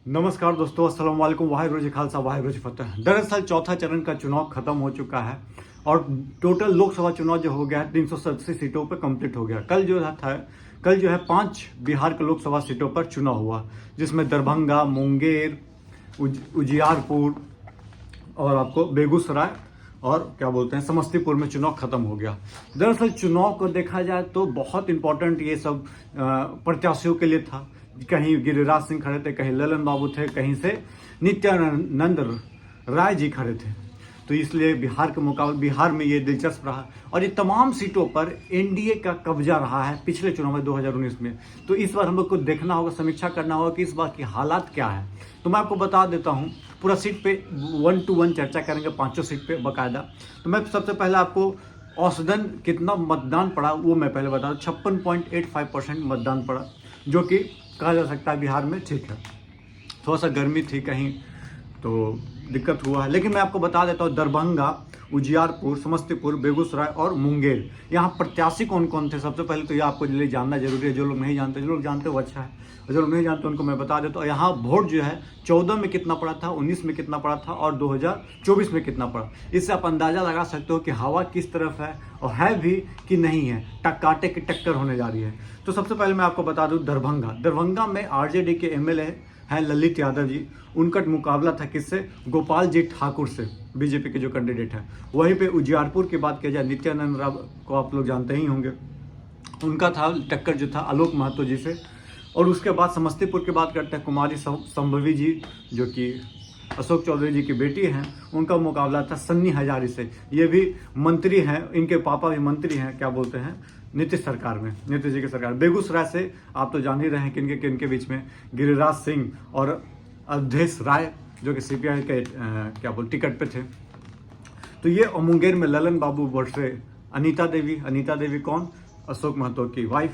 नमस्कार दोस्तों, अस्सलाम वालेकुम, वाहिगुरु जी खालसा वाहिगुरु जी फतेह। दरअसल चौथा चरण का चुनाव खत्म हो चुका है और टोटल लोकसभा चुनाव जो हो गया है 387 सीटों पर कंप्लीट हो गया। कल जो है 5 बिहार के लोकसभा सीटों पर चुनाव हुआ, जिसमें दरभंगा, मुंगेर, उजियारपुर और आपको बेगूसराय और क्या बोलते हैं समस्तीपुर में चुनाव खत्म हो गया। दरअसल चुनाव को देखा जाए तो बहुत इंपॉर्टेंट ये सब प्रत्याशियों के लिए था। कहीं गिरिराज सिंह खड़े थे, कहीं ललन बाबू थे, कहीं से नित्यानंद राय जी खड़े थे। तो इसलिए बिहार में ये दिलचस्प रहा और ये तमाम सीटों पर एनडीए का कब्जा रहा है पिछले चुनाव में 2019 में। तो इस बार हम लोग को देखना होगा, समीक्षा करना होगा कि इस बार की हालात क्या है। तो मैं आपको बता देता हूँ, पूरा सीट पे 1 to 1 चर्चा करेंगे, पांचों सीट पे बाकायदा। तो मैं सबसे पहले आपको औसतन कितना मतदान पड़ा वो मैं पहले बता दूँ। 56.85% मतदान पड़ा, जो कि कहा जा सकता है बिहार में ठीक है। थोड़ा सा गर्मी थी कहीं तो दिक्कत हुआ है, लेकिन मैं आपको बता देता हूँ दरभंगा, उजियारपुर, समस्तीपुर, बेगूसराय और मुंगेर, यहाँ प्रत्याशी कौन कौन थे। सबसे पहले तो ये आपको लिए जानना जरूरी है। जो लोग नहीं जानते, जो लोग जानते वो अच्छा है, और जो लोग नहीं जानते उनको मैं बता देता हूँ। यहाँ वोट जो है 14 में कितना पड़ा था, 19 में कितना पड़ा था और 2024 में कितना पड़ा। इससे आप अंदाजा लगा सकते हो कि हवा किस तरफ है और है भी कि नहीं है। कांटे की टक्कर होने जा रही है। तो सबसे पहले मैं आपको बता दूं दरभंगा में आरजेडी के एमएलए हैं ललित यादव जी। उनका मुकाबला था किससे? गोपाल जी ठाकुर से, बीजेपी के जो कैंडिडेट हैं। वहीं पे उजियारपुर की बात किया जाए, नित्यानंद राय को आप लोग जानते ही होंगे, उनका था टक्कर जो था आलोक महतो जी से। और उसके बाद समस्तीपुर की बात करते हैं, कुमारी संभवी जी जो कि अशोक चौधरी जी की बेटी हैं, उनका मुकाबला था सन्नी हजारी से। ये भी मंत्री हैं, इनके पापा भी मंत्री हैं, क्या बोलते हैं, नीतीश सरकार में, नीतीश जी की सरकार। बेगूसराय से आप तो जान ही रहे हैं किनके बीच में गिरिराज सिंह और अवधेश राय जो कि सीपीआई के टिकट पे थे। तो ये मुंगेर में ललन बाबू वर्से अनीता देवी कौन? अशोक महतो की वाइफ।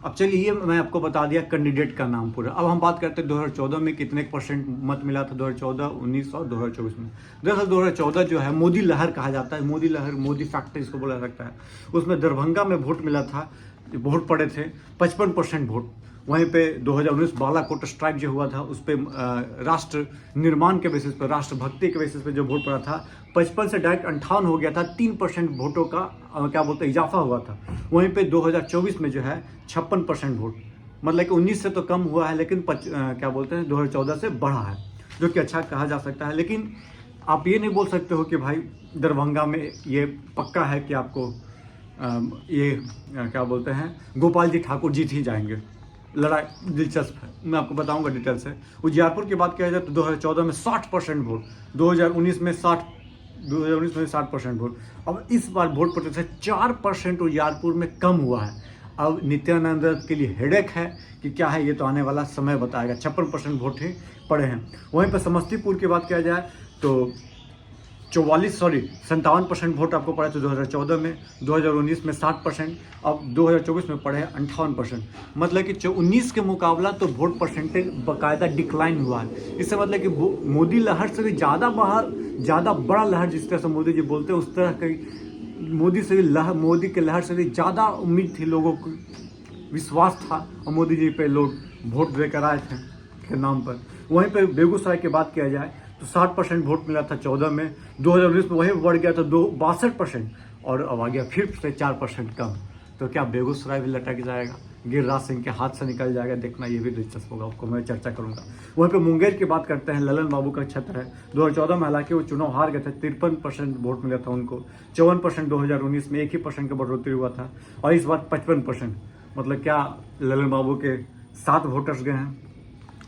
अब चलिए ये मैं आपको बता दिया कैंडिडेट का नाम पूरा। अब हम बात करते हैं 2014 में कितने % मत मिला था, 2014, 19 और 2024 में। दरअसल 2014 जो है मोदी लहर कहा जाता है, मोदी लहर, मोदी फैक्टर इसको बोला सकता है। उसमें दरभंगा में वोट मिला था, वोट पड़े थे 55% वोट। वहीं पे 2019 बालाकोट स्ट्राइक जो हुआ था उस पर राष्ट्र निर्माण के बेसिस पर, राष्ट्रभक्ति के बेसिस पर जो वोट पड़ा था 55 से डायरेक्ट 58 हो गया था। 3% वोटों का क्या बोलते हैं इजाफा हुआ था। वहीं पे 2024 में जो है 56% वोट, मतलब कि 19 से तो कम हुआ है, लेकिन क्या बोलते हैं 2014 से बढ़ा है, जो कि अच्छा कहा जा सकता है। लेकिन आप ये नहीं बोल सकते हो कि भाई दरभंगा में ये पक्का है कि आपको क्या बोलते हैं गोपाल जी ठाकुर जीत ही जाएंगे। लड़ाई दिलचस्प है, मैं आपको बताऊंगा डिटेल से। उजियारपुर की बात किया जाए तो 2014 में 60% वोट, 2019 में 60% वोट। अब इस बार वोट प्रतिशत 4% उजियारपुर में कम हुआ है। अब नित्यानंद के लिए हेडेक है कि क्या है, ये तो आने वाला समय बताएगा। 56% वोट ही पड़े हैं। वहीं पर समस्तीपुर की बात किया जाए तो 57% वोट आपको पड़े थे 2014 में, 2019 में 60%, अब 2024 में पड़े हैं 58%। मतलब कि 19 के मुकाबला तो वोट परसेंटेज बाकायदा डिक्लाइन हुआ है। इससे मतलब कि मोदी लहर से भी ज़्यादा बड़ा लहर, जिस तरह से मोदी जी बोलते हैं उस तरह की मोदी के लहर से भी ज़्यादा उम्मीद थी लोगों को, विश्वास था, और मोदी जी पे लोग वोट देकर आए थे के नाम पर। वहीं पर बेगूसराय की बात किया जाए तो 60% वोट मिला था 14 में, 2019 में वही बढ़ गया था 62%, और अब आ गया फिर से 4% कम। तो क्या बेगूसराय भी लटक जाएगा, गिरिराज सिंह के हाथ से निकल जाएगा? देखना ये भी दिलचस्प होगा, आपको मैं चर्चा करूंगा। वहीं पे मुंगेर की बात करते हैं, ललन बाबू का क्षेत्र है। 2014 में हालांकि वो चुनाव हार गए थे, 53% वोट मिला था उनको, 54% 2019 में, 1% का बढ़ोतरी हुआ था, और इस बार 55%। मतलब क्या ललन बाबू के 7 वोटर्स गए हैं।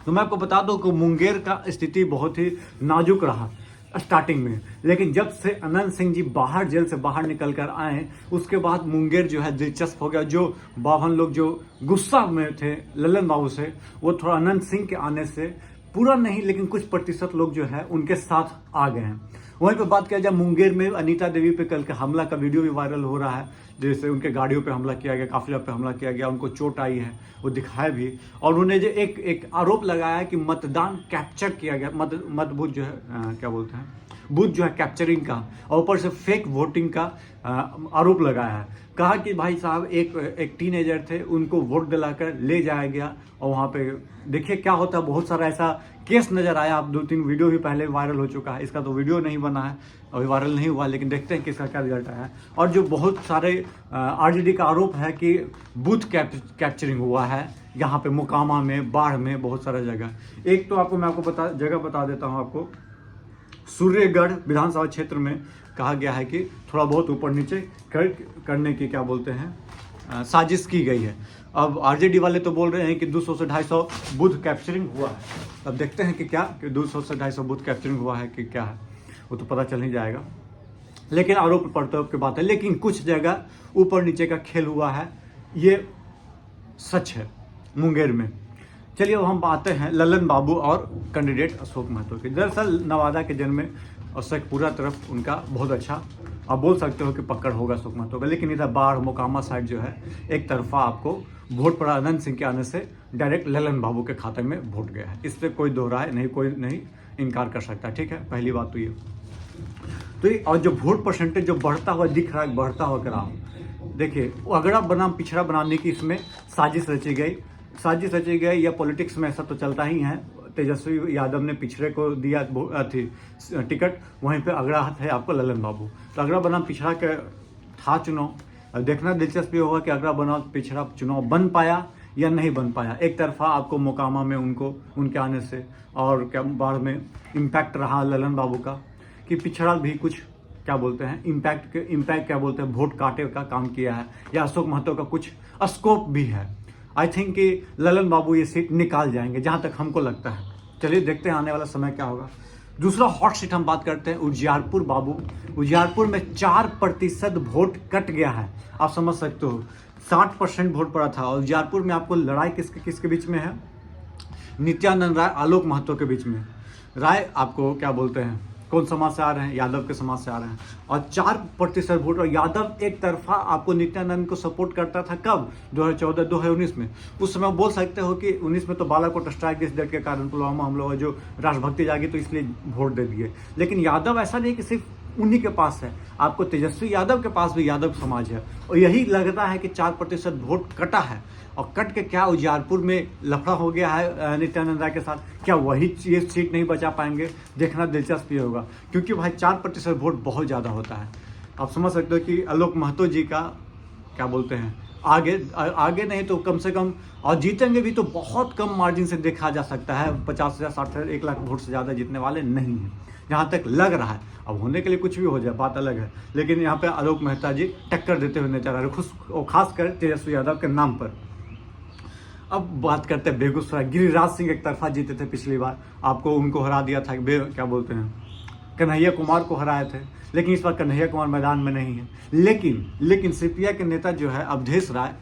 तो मैं आपको बता दूं कि मुंगेर का स्थिति बहुत ही नाजुक रहा स्टार्टिंग में, लेकिन जब से अनंत सिंह जी जेल से बाहर निकल कर आए उसके बाद मुंगेर जो है दिलचस्प हो गया। जो बावन लोग जो गुस्सा में थे ललन बाबू से, वो थोड़ा अनंत सिंह के आने से, पूरा नहीं लेकिन कुछ प्रतिशत लोग जो है उनके साथ आ गए हैं। वहीं पे बात किया जाए मुंगेर में अनीता देवी पे कल के हमला का वीडियो भी वायरल हो रहा है, जैसे उनके गाड़ियों पे हमला किया गया, काफिला पे हमला किया गया, उनको चोट आई है, वो दिखाया भी। और उन्होंने जो एक आरोप लगाया है कि मतदान कैप्चर किया गया, मतबूथ जो है क्या बोलते हैं बूथ जो है कैप्चरिंग का और ऊपर से फेक वोटिंग का आरोप लगाया है। कहा कि भाई साहब एक टीनेजर थे, उनको वोट दिलाकर ले जाया गया और वहाँ पे देखिए क्या होता है। बहुत सारा ऐसा केस नजर आया, आप 2-3 वीडियो भी पहले वायरल हो चुका है। इसका तो वीडियो नहीं बना है, अभी वायरल नहीं हुआ, लेकिन देखते हैं कि इसका क्या रिजल्ट आया है। और जो बहुत सारे आरजेडी का आरोप है कि बूथ कैप्चरिंग हुआ है यहाँ पे मोकामा में, बाढ़ में, बहुत सारा जगह। एक तो मैं आपको जगह बता देता हूँ आपको। सूर्यगढ़ विधानसभा क्षेत्र में कहा गया है कि थोड़ा बहुत ऊपर नीचे करने की क्या बोलते हैं साजिश की गई है। अब आरजेडी वाले तो बोल रहे हैं कि 200 से 250 बूथ कैप्चरिंग हुआ है। अब देखते हैं कि क्या 200 से 250 बूथ कैप्चरिंग हुआ है कि क्या है, वो तो पता चल ही जाएगा। लेकिन आरोप प्रत्यारोप की बात है, लेकिन कुछ जगह ऊपर नीचे का खेल हुआ है, ये सच है मुंगेर में। चलिए अब हम आते हैं ललन बाबू और कैंडिडेट अशोक महतो के। दरअसल नवादा के जन्म में और शेखपुरा तरफ उनका बहुत अच्छा, आप बोल सकते हो कि पकड़ होगा अशोक महतो का। लेकिन इधर बाढ़ मोकामा साइड जो है एक तरफा आपको वोट पड़ा अनंत सिंह के आने से डायरेक्ट ललन बाबू के खाते में वोट गया है। इस पर कोई दोहराए नहीं, कोई नहीं इनकार कर सकता। ठीक है, पहली बात तो ये। तो ये और जो वोट परसेंटेज जो बढ़ता हुआ दिख रहा है, बढ़ता हुआ ग्राफ देखिए, अगड़ा बनाम पिछड़ा बनाने की इसमें साजिश रची गई। या पॉलिटिक्स में ऐसा तो चलता ही है। तेजस्वी यादव ने पिछड़े को दिया थी टिकट, वहीं पे अगड़ा है आपको ललन बाबू। तो अगड़ा बनाम पिछड़ा के था चुनाव। अब देखना दिलचस्पी होगा कि अगड़ा बनाम पिछड़ा चुनाव बन पाया या नहीं बन पाया। एक तरफा आपको मोकामा में उनके आने से और क्या बाढ़ में इम्पैक्ट रहा ललन बाबू का, कि पिछड़ा भी कुछ क्या बोलते हैं इम्पैक्ट क्या बोलते हैं वोट काटे का काम किया है, या अशोक महतो का कुछ स्कोप भी है। आई थिंक कि ललन बाबू ये सीट निकाल जाएंगे, जहां तक हमको लगता है। चलिए देखते हैं आने वाला समय क्या होगा। दूसरा हॉट सीट हम बात करते हैं उजियारपुर बाबू। उजियारपुर में 4% वोट कट गया है। आप समझ सकते हो 60% वोट पड़ा था। और उजियारपुर में आपको लड़ाई किसके बीच में है? नित्यानंद राय आलोक महतो के बीच में। राय आपको क्या बोलते हैं कौन समाज से आ रहे हैं? यादव के समाज से आ रहे हैं। और 4% वोट, और यादव एक तरफा आपको नित्यानंद को सपोर्ट करता था। कब? 2014 2019 में। उस समय बोल सकते हो कि 19 में तो बालाकोट स्ट्राइक जिस डेट के कारण पुलवामा हम लोग जो राष्ट्रभक्ति जागी तो इसलिए वोट दे दिए। लेकिन यादव ऐसा नहीं कि सिर्फ उन्हीं के पास है, आपको तेजस्वी यादव के पास भी यादव समाज है। और यही लगता है कि 4% वोट कटा है। और कट के क्या उजियारपुर में लफड़ा हो गया है नित्यानंद राय के साथ? क्या वही ये सीट नहीं बचा पाएंगे? देखना दिलचस्प ये होगा, क्योंकि भाई 4% वोट बहुत ज़्यादा होता है। आप समझ सकते हो कि आलोक महतो जी का क्या बोलते हैं आगे नहीं तो कम से कम, और जीतेंगे भी तो बहुत कम मार्जिन से देखा जा सकता है। 50,000 60,000 1 लाख वोट से ज़्यादा जीतने वाले नहीं हैं, जहाँ तक लग रहा है। अब होने के लिए कुछ भी हो जाए, बात अलग है। लेकिन यहाँ पे आलोक मेहता जी टक्कर देते हुए नजर आ रहे, खासकर तेजस्वी यादव के नाम पर। अब बात करते हैं बेगूसराय। गिरिराज सिंह एक तरफा जीते थे पिछली बार, आपको उनको हरा दिया था। क्या बोलते हैं कन्हैया कुमार को हराए थे। लेकिन इस बार कन्हैया कुमार मैदान में नहीं है। लेकिन सीपीआई के नेता जो है अवधेश राय,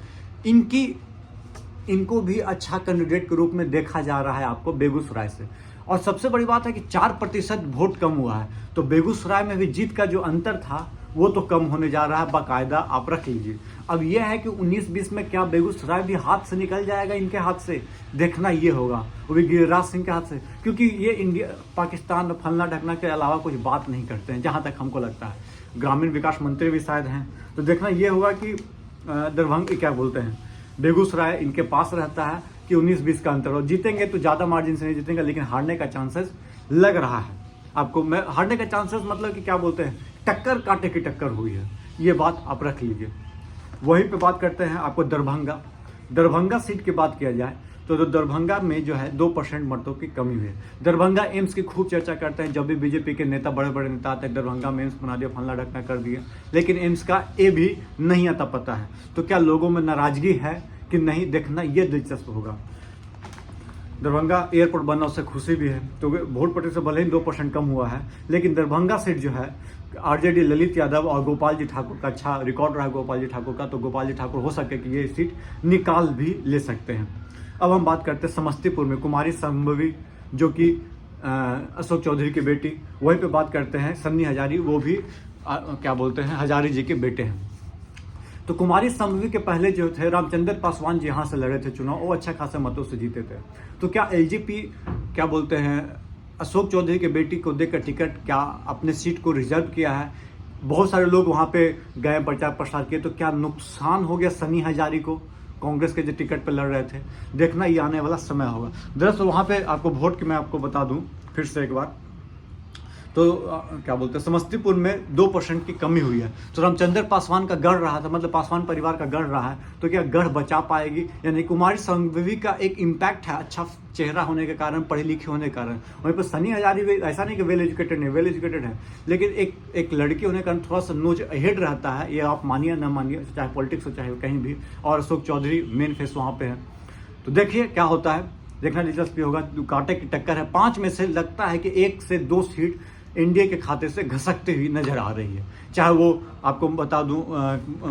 इनको भी अच्छा कैंडिडेट के रूप में देखा जा रहा है आपको बेगूसराय से। और सबसे बड़ी बात है कि 4% वोट कम हुआ है, तो बेगूसराय में भी जीत का जो अंतर था वो तो कम होने जा रहा है, बाकायदा आप रख लीजिए। अब यह है कि 19-20 में क्या बेगूसराय भी हाथ से निकल जाएगा इनके हाथ से? देखना ये होगा, वो भी गिरिराज सिंह के हाथ से, क्योंकि ये इंडिया पाकिस्तान फलना ढकना के अलावा कुछ बात नहीं करते हैं, जहां तक हमको लगता है। ग्रामीण विकास मंत्री भी शायद हैं। तो देखना ये होगा कि दरभंगा क्या बोलते हैं बेगूसराय इनके पास रहता है कि 19-20 का अंतर हो। जीतेंगे तो ज़्यादा मार्जिन से नहीं जीतेंगे, लेकिन हारने का चांसेस लग रहा है आपको। मैं हारने का चांसेस मतलब कि क्या बोलते हैं टक्कर कांटे की टक्कर हुई है, ये बात आप रख लीजिए। वहीं पे बात करते हैं आपको दरभंगा सीट की बात किया जाए तो दरभंगा में जो है 2% मतों की कमी हुई है। दरभंगा एम्स की खूब चर्चा करते हैं, जब भी बीजेपी के नेता बड़े नेता आते हैं दरभंगा में एम्स बना दिया, फलना ढकना कर दिया, लेकिन एम्स का ए भी नहीं आता पता है। तो क्या लोगों में नाराजगी है कि नहीं? देखना ये दिलचस्प होगा। दरभंगा एयरपोर्ट बनना उससे खुशी भी है, तो वोट पटे से भले ही 2% कम हुआ है, लेकिन दरभंगा सीट जो है आरजेडी ललित यादव और गोपाल जी ठाकुर का अच्छा रिकॉर्ड रहा गोपाल जी ठाकुर का, तो गोपाल जी ठाकुर हो सके कि ये सीट निकाल भी ले सकते हैं। अब हम बात करते हैं समस्तीपुर में कुमारी संभवी, जो कि अशोक चौधरी की बेटी, वहीं पे बात करते हैं सन्नी हजारी, वो भी क्या बोलते हैं हजारी जी के बेटे हैं। तो कुमारी संभवी के पहले जो थे रामचंद्र पासवान जी यहाँ से लड़े थे चुनाव, वो अच्छा खासा मतों से जीते थे। तो क्या एलजेपी क्या बोलते हैं अशोक चौधरी के बेटी को देकर टिकट क्या अपने सीट को रिजर्व किया है। बहुत सारे लोग वहाँ पे गए, प्रचार प्रसार किए, तो क्या नुकसान हो गया सनी हजारी को, कांग्रेस के जो टिकट पे लड़ रहे थे। देखना ये आने वाला समय होगा। दरअसल वहाँ पे आपको वोट की मैं आपको बता दूं फिर से एक बार, तो क्या बोलते हैं, समस्तीपुर में 2% की कमी हुई है। तो रामचंद्र पासवान का गढ़ रहा था, मतलब पासवान परिवार का गढ़ रहा है, तो क्या गढ़ बचा पाएगी? यानी कुमारी संघवी का एक इम्पैक्ट है, अच्छा चेहरा होने के कारण, पढ़े लिखे होने के कारण। वहीं पर सनी हजारी भी ऐसा नहीं कि वेल एजुकेटेड नहीं, वेल एजुकेटेड है, लेकिन एक लड़की होने के कारण थोड़ा सा नोज अहेड रहता है। ये आप मानिए ना मानिए, चाहे पॉलिटिक्स हो चाहे कहीं भी। और अशोक चौधरी मेन फेस वहाँ पे है, तो देखिए क्या होता है, देखना दिलचस्पी होगा। कांटे की टक्कर है। 5 में से लगता है कि 1 से 2 सीट एनडीए के खाते से घसकती हुई नजर आ रही है। चाहे वो आपको बता दूं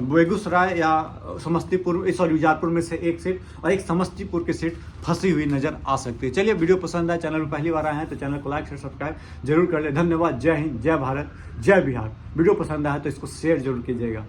बेगूसराय या समस्तीपुर, सॉरी उजारपुर में से 1 सीट और एक समस्तीपुर की सीट फंसी हुई नजर आ सकती है। चलिए, वीडियो पसंद आए, चैनल पर पहली बार आए हैं तो चैनल को लाइक शेयर सब्सक्राइब जरूर कर ले। धन्यवाद। जय हिंद, जय भारत, जय बिहार। वीडियो पसंद आया तो इसको शेयर जरूर कीजिएगा।